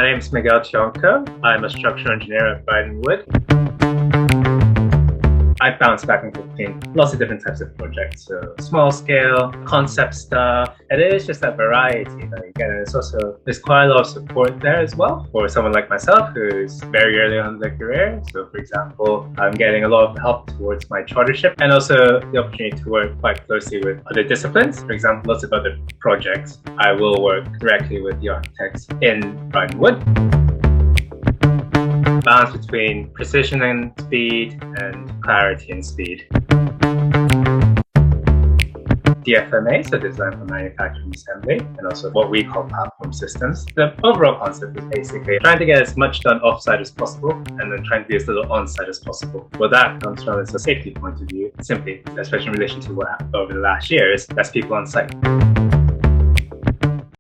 name is Miguel Tionco. I'm a structural engineer at Bryden Wood. I bounce back and forth between lots of different types of projects. So small scale, concept stuff. It is just that variety that you get. And there's quite a lot of support there as well for someone like myself who's very early on in their career. So for example, I'm getting a lot of help towards my chartership and also the opportunity to work quite closely with other disciplines. For example, lots of other projects. I will work directly with the architects in Bryden Wood. Balance between precision and speed and clarity and speed. DFMA, so design for manufacturing assembly, and also what we call platform systems. The overall concept is basically trying to get as much done off-site as possible and then trying to do as little on-site as possible. What that comes from is a safety point of view, simply, especially in relation to what happened over the last years, that's people on site.